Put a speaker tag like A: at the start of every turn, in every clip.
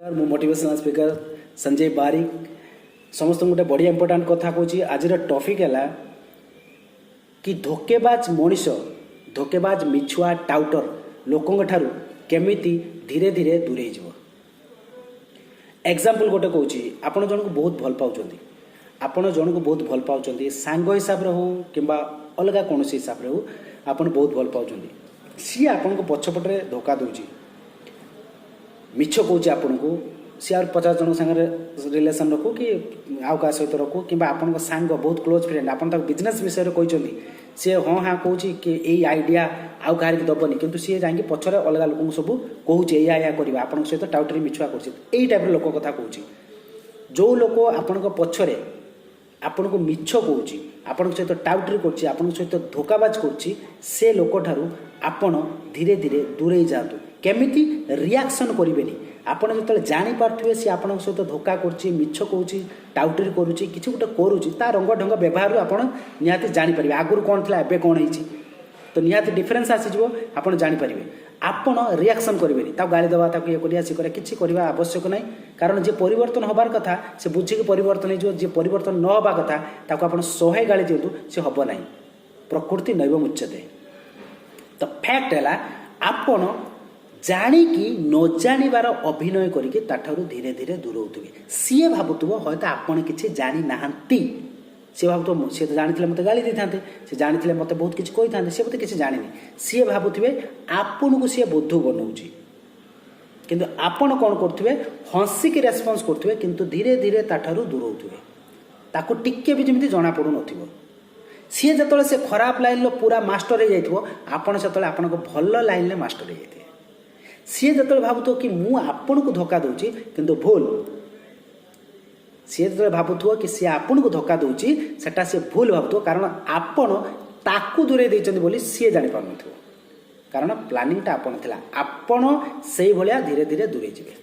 A: मु motivational speaker Sanjay बारिक समस्त गोटे बढ़िया इंपोर्टाट कथा कहूँ। आज टॉपिक है कि धोकेबाज मनीष धोकेबाज मिछुआ टाउटर लोकों ठारू केमिति धीरे धीरे दूरे जीव। एग्जाम्पल गोटे कहूँ आपण जन को बहुत भल पाँच आपण जन को बहुत भल पाँच सांग हिसाब से हो कि अलग कौन हिसाब से हो आपन बहुत भल पाँच सी आपण को पछपटे धोखा दूची मिछ कौच आपन को सी आर 50 जन संगे रिलेशन रखू कि आउ का सहित रखू कि आपण सांग बहुत क्लोज फ्रेंड आपन बिजनेस विषय कहते सी हाँ हाँ कहूँ कि यही आइडिया आउ कह दबनी कितु सी जा पछरे अलग लोक सब कहूँ या करवा आपण सहित टाउटरी मिछुआ कर टाइप लोक कथा कहूँ। जो लोक आपण पछरे आपण को मिछ कहूँ आपण सहित टाउटरी कर सहित धोखाबाज कर लोक ठारू आपण धीरे धीरे दूरे जातु केमिति रिएक्शन करेंगे आपड़ जो जापारे सी आपण सहित धोखा कर मिछ कहूँ टाउटरी करुच्ची कि गोटे करुच्ची ता रंग ढंग व्यवहार आप निहाती जापर आगुरी कौन था एवं कौन हो तो निहाती डिफरेन्स आसीज आप जापर आपण रिएक्शन करेंगे गाड़ी दवा ये करा सी करा किसी करवा आवश्यक नहीं कारण जे परिवर्तन होबार कथा से बुझिकी परिवर्तन हो जे परिवर्तन न होबा कथा ताको आपण 100 गाड़ी दिंतु से हम ना प्रकृति नैव मुच्यते। तो फैक्ट है आपण जाणिकी न जानिबार अभिनय करके ताठारू धीरे धीरे दूर होते सी भावुव हयतो आपण किसी जानी नाहांती सी भावुव सी तो जानी मत गाली दे था सी जानी मत बहुत किसी कही था सी मत किसी जानी सी भावुवे आपन को सी बोध बनाऊँगी किंतु आपण कौन करुवे हसिकी रेस्पन्स करुवे किंतु धीरे धीरे ताठारू दूर होते ताको टिके भी जमी जना पड़ू न सी जो से खराब लाइन पूरा मास्टर हो जाइए आपण से आपण भल लाइन में मास्टर हो जाए सी जो भावुव कि मुझे को धोखा दूची किंतु भूल सी जो भावुव कि सी आपन को धोखा दूची सेटा सी भूल भावुव कारण आपण ताकू दूरे देइचंदी बोली सी जानि पार नथिबो कारण प्लानिंगटा आपण थिला आपण सेही भलिया धीरे धीरे दूरे जिवे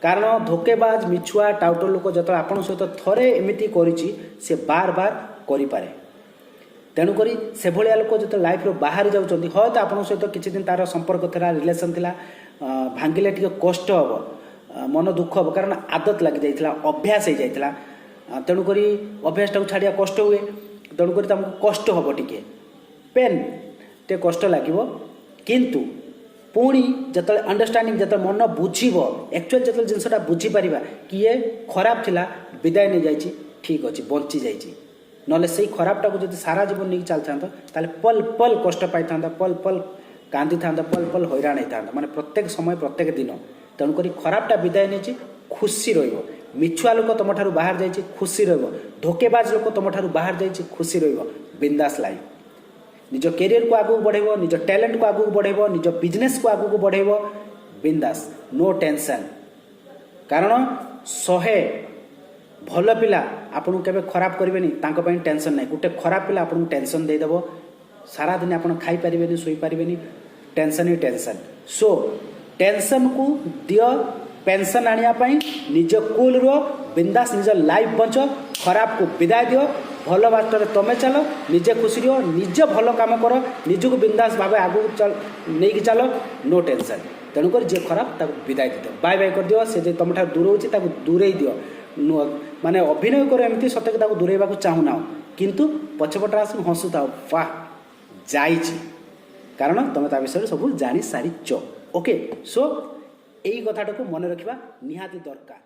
A: कारण धोकेबाज मिछुआ टाउटर लोक जो आपण सहित थरे एमिति करिछि से बार बार करि पारे तेणुक से भाया लोक जो लाइफ रो बाहर जाऊँच हाँ तो आप सहित किसी दिन तार संपर्क था रिलेसन था भांगिले टी कष्ट हम मन दुख हम कारण आदत लग जाता अभ्यास हो जाता तेणुक अभ्यास टाक छाड़ा कष्ट हुए तेणुक कष्ट हम टे पेन टे कष्ट लगे किंतु पुणी जो अंडरस्टांडिंग जो मन बुझीब एक्चुअल जो जिनसा बुझीपर कि ये खराब थिला विदाय नहीं जाइए ठीक अच्छे बंची जाइए नले से खराबटा को जो सारा जीवन नहीं चल था पल पल कष्ट पाई था पल पल कांदी था पल पल हैरान होता माने प्रत्येक समय प्रत्येक दिन तेणुक खराबटा विदाय नहीं खुशी मिछुआ लोक तुम ठार बाहर जाइए खुशी धोकेबाज लोक तुम ठार बाहर जाइए खुशी बिंदास लाइफ निज कैरियर को आगू बढ़ेब निज टैलेंट को आगू बढ़ेब निज बिजनेस को आगू बढ़ेब बिंदास नो टेंशन कारण 100 भल पिला आपन के खराब करें टेंशन नहीं गोटे खराब पिला आपन टेंशन देदेव सारा दिन आप खाई पारे शोई पारे टेंशन ही टेंशन सो टेंशन को दियो पेंशन आने निज कूल रो बिंदास निज लाइफ बंच खराब को विदाय दियो भल बाटर तुम चल निजे खुशी रहो निजे भल काम कर निज को बिंदास भाव आगू नहीं चल नो टेंशन तेणुक जे खराब विदाय दे बाय बाय कर दियो से तुम ठार दूर हो दूरे दियो माने अभिनय कर एमती सतक दूरेबा चाहूना किंतु पछपटे आस हसु था वाह जाइए कारण तुम ता विषय सब जानी सारी ओके सो यही कथाटा को मन रखा निहाती दरकार।